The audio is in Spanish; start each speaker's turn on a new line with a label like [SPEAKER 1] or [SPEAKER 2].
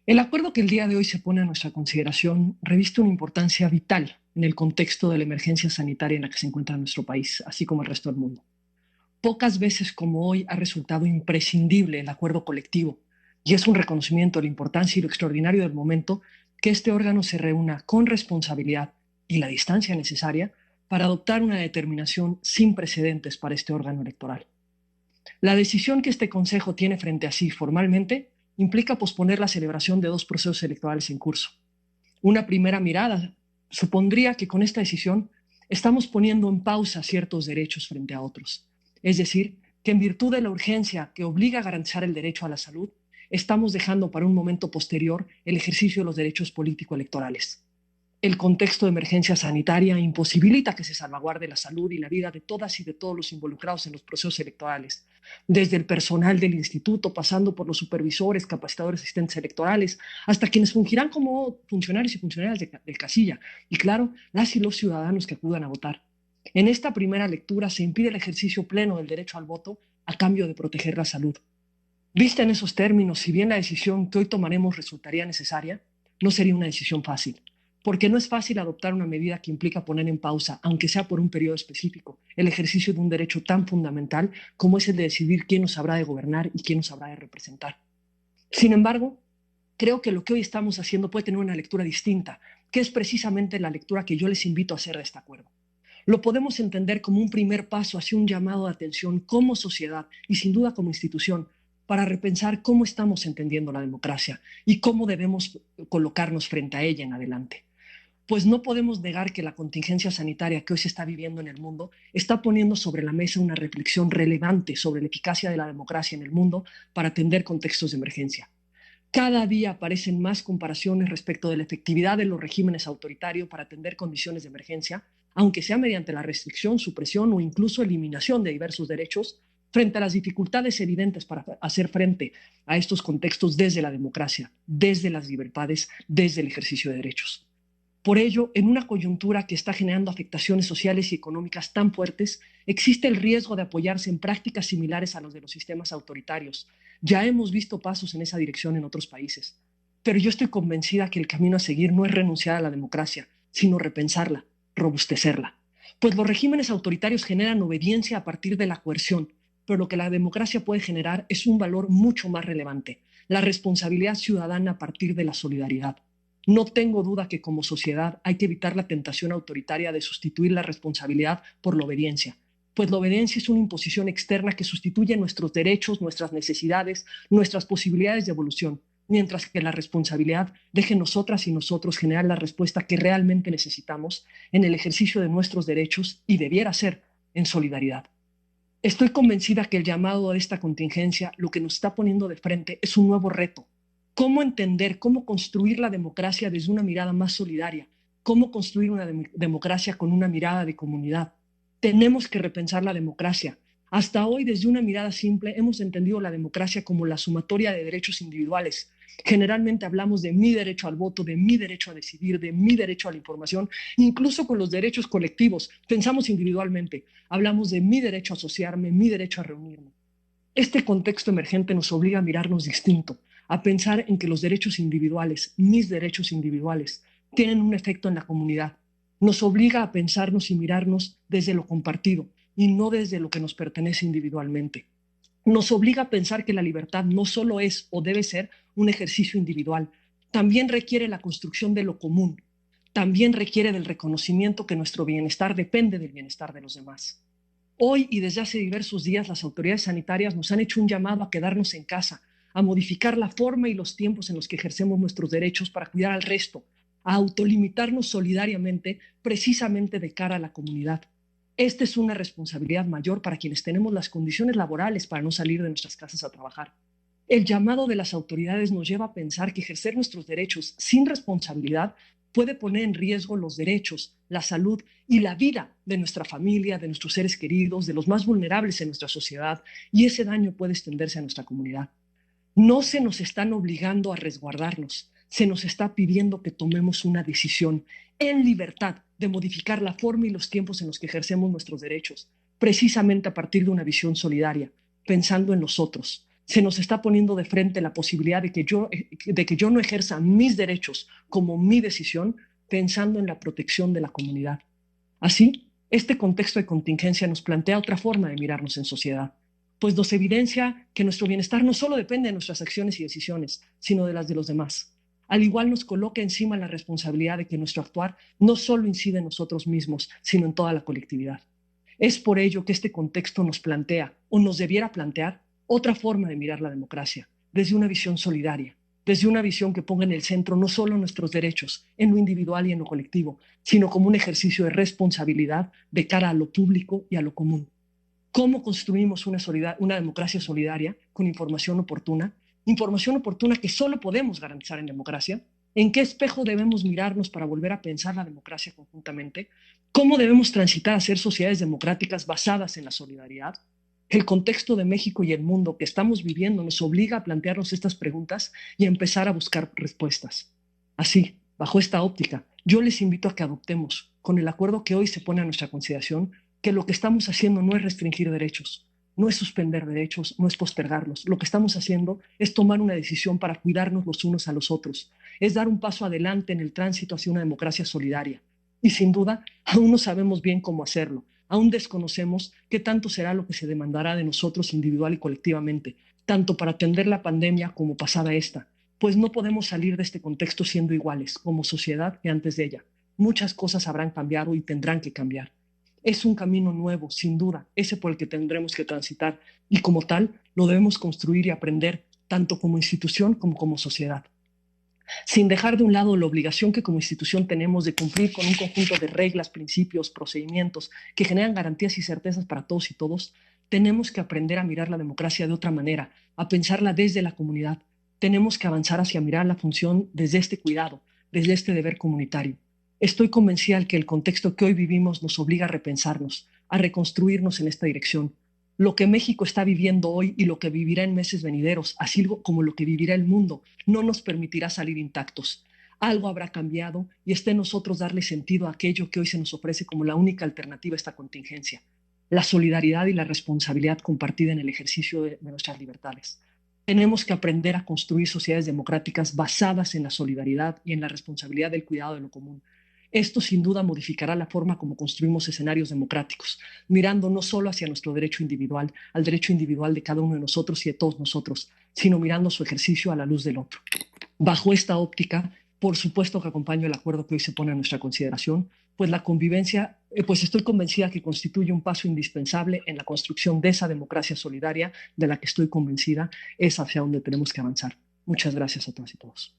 [SPEAKER 1] El acuerdo que el día de hoy se pone a nuestra consideración reviste una importancia vital en el contexto de la emergencia sanitaria en la que se encuentra nuestro país, así como el resto del mundo. Pocas veces como hoy ha resultado imprescindible el acuerdo colectivo, y es un reconocimiento de la importancia y lo extraordinario del momento que este órgano se reúna con responsabilidad y la distancia necesaria para adoptar una determinación sin precedentes para este órgano electoral. La decisión que este Consejo tiene frente a sí formalmente implica posponer la celebración de dos procesos electorales en curso. Una primera mirada supondría que con esta decisión estamos poniendo en pausa ciertos derechos frente a otros. Es decir, que en virtud de la urgencia que obliga a garantizar el derecho a la salud, estamos dejando para un momento posterior el ejercicio de los derechos político-electorales. El contexto de emergencia sanitaria imposibilita que se salvaguarde la salud y la vida de todas y de todos los involucrados en los procesos electorales, desde el personal del instituto, pasando por los supervisores, capacitadores, asistentes electorales, hasta quienes fungirán como funcionarios y funcionarias de casilla, y claro, las y los ciudadanos que acudan a votar. En esta primera lectura se impide el ejercicio pleno del derecho al voto a cambio de proteger la salud. Vista en esos términos, si bien la decisión que hoy tomaremos resultaría necesaria, no sería una decisión fácil, porque no es fácil adoptar una medida que implica poner en pausa, aunque sea por un periodo específico, el ejercicio de un derecho tan fundamental como es el de decidir quién nos habrá de gobernar y quién nos habrá de representar. Sin embargo, creo que lo que hoy estamos haciendo puede tener una lectura distinta, que es precisamente la lectura que yo les invito a hacer de este acuerdo. Lo podemos entender como un primer paso hacia un llamado de atención como sociedad y sin duda como institución para repensar cómo estamos entendiendo la democracia y cómo debemos colocarnos frente a ella en adelante. Pues no podemos negar que la contingencia sanitaria que hoy se está viviendo en el mundo está poniendo sobre la mesa una reflexión relevante sobre la eficacia de la democracia en el mundo para atender contextos de emergencia. Cada día aparecen más comparaciones respecto de la efectividad de los regímenes autoritarios para atender condiciones de emergencia, aunque sea mediante la restricción, supresión o incluso eliminación de diversos derechos, frente a las dificultades evidentes para hacer frente a estos contextos desde la democracia, desde las libertades, desde el ejercicio de derechos. Por ello, en una coyuntura que está generando afectaciones sociales y económicas tan fuertes, existe el riesgo de apoyarse en prácticas similares a los de los sistemas autoritarios. Ya hemos visto pasos en esa dirección en otros países. Pero yo estoy convencida que el camino a seguir no es renunciar a la democracia, sino repensarla, robustecerla. Pues los regímenes autoritarios generan obediencia a partir de la coerción, pero lo que la democracia puede generar es un valor mucho más relevante, la responsabilidad ciudadana a partir de la solidaridad. No tengo duda que como sociedad hay que evitar la tentación autoritaria de sustituir la responsabilidad por la obediencia, pues la obediencia es una imposición externa que sustituye nuestros derechos, nuestras necesidades, nuestras posibilidades de evolución, mientras que la responsabilidad deje en nosotras y nosotros generar la respuesta que realmente necesitamos en el ejercicio de nuestros derechos y debiera ser en solidaridad. Estoy convencida que el llamado a esta contingencia lo que nos está poniendo de frente es un nuevo reto. ¿Cómo entender, cómo construir la democracia desde una mirada más solidaria? ¿Cómo construir una democracia con una mirada de comunidad? Tenemos que repensar la democracia. Hasta hoy, desde una mirada simple, hemos entendido la democracia como la sumatoria de derechos individuales. Generalmente hablamos de mi derecho al voto, de mi derecho a decidir, de mi derecho a la información, incluso con los derechos colectivos. Pensamos individualmente, hablamos de mi derecho a asociarme, mi derecho a reunirme. Este contexto emergente nos obliga a mirarnos distinto, a pensar en que los derechos individuales, mis derechos individuales, tienen un efecto en la comunidad. Nos obliga a pensarnos y mirarnos desde lo compartido y no desde lo que nos pertenece individualmente. Nos obliga a pensar que la libertad no solo es o debe ser un ejercicio individual, también requiere la construcción de lo común, también requiere del reconocimiento que nuestro bienestar depende del bienestar de los demás. Hoy y desde hace diversos días las autoridades sanitarias nos han hecho un llamado a quedarnos en casa, a modificar la forma y los tiempos en los que ejercemos nuestros derechos para cuidar al resto, a autolimitarnos solidariamente precisamente de cara a la comunidad. Esta es una responsabilidad mayor para quienes tenemos las condiciones laborales para no salir de nuestras casas a trabajar. El llamado de las autoridades nos lleva a pensar que ejercer nuestros derechos sin responsabilidad puede poner en riesgo los derechos, la salud y la vida de nuestra familia, de nuestros seres queridos, de los más vulnerables en nuestra sociedad, y ese daño puede extenderse a nuestra comunidad. No se nos están obligando a resguardarnos, se nos está pidiendo que tomemos una decisión en libertad de modificar la forma y los tiempos en los que ejercemos nuestros derechos, precisamente a partir de una visión solidaria, pensando en nosotros, Se nos está poniendo de frente la posibilidad de que yo no ejerza mis derechos como mi decisión, pensando en la protección de la comunidad. Así, este contexto de contingencia nos plantea otra forma de mirarnos en sociedad, pues nos evidencia que nuestro bienestar no solo depende de nuestras acciones y decisiones, sino de las de los demás. Al igual nos coloca encima la responsabilidad de que nuestro actuar no solo incide en nosotros mismos, sino en toda la colectividad. Es por ello que este contexto nos plantea, o nos debiera plantear, otra forma de mirar la democracia, desde una visión solidaria, desde una visión que ponga en el centro no solo nuestros derechos, en lo individual y en lo colectivo, sino como un ejercicio de responsabilidad de cara a lo público y a lo común. ¿Cómo construimos una democracia solidaria con información oportuna? Información oportuna que solo podemos garantizar en democracia. ¿En qué espejo debemos mirarnos para volver a pensar la democracia conjuntamente? ¿Cómo debemos transitar a ser sociedades democráticas basadas en la solidaridad? El contexto de México y el mundo que estamos viviendo nos obliga a plantearnos estas preguntas y a empezar a buscar respuestas. Así, bajo esta óptica, yo les invito a que adoptemos, con el acuerdo que hoy se pone a nuestra consideración, que lo que estamos haciendo no es restringir derechos, no es suspender derechos, no es postergarlos. Lo que estamos haciendo es tomar una decisión para cuidarnos los unos a los otros, es dar un paso adelante en el tránsito hacia una democracia solidaria. Y sin duda, aún no sabemos bien cómo hacerlo, aún desconocemos qué tanto será lo que se demandará de nosotros individual y colectivamente, tanto para atender la pandemia como pasada esta, pues no podemos salir de este contexto siendo iguales como sociedad que antes de ella. Muchas cosas habrán cambiado y tendrán que cambiar. Es un camino nuevo, sin duda, ese por el que tendremos que transitar y como tal lo debemos construir y aprender tanto como institución como como sociedad, sin dejar de un lado la obligación que como institución tenemos de cumplir con un conjunto de reglas, principios, procedimientos que generan garantías y certezas para todos y todos. Tenemos que aprender a mirar la democracia de otra manera, a pensarla desde la comunidad. Tenemos que avanzar hacia mirar la función desde este cuidado, desde este deber comunitario. Estoy convencida de que el contexto que hoy vivimos nos obliga a repensarnos, a reconstruirnos en esta dirección. Lo que México está viviendo hoy y lo que vivirá en meses venideros, así como lo que vivirá el mundo, no nos permitirá salir intactos. Algo habrá cambiado y está en nosotros darle sentido a aquello que hoy se nos ofrece como la única alternativa a esta contingencia, la solidaridad y la responsabilidad compartida en el ejercicio de nuestras libertades. Tenemos que aprender a construir sociedades democráticas basadas en la solidaridad y en la responsabilidad del cuidado de lo común. Esto sin duda modificará la forma como construimos escenarios democráticos, mirando no solo hacia nuestro derecho individual, al derecho individual de cada uno de nosotros y de todos nosotros, sino mirando su ejercicio a la luz del otro. Bajo esta óptica, por supuesto que acompaño el acuerdo que hoy se pone a nuestra consideración, pues la convivencia, pues estoy convencida que constituye un paso indispensable en la construcción de esa democracia solidaria de la que estoy convencida es hacia donde tenemos que avanzar. Muchas gracias a todas y todos.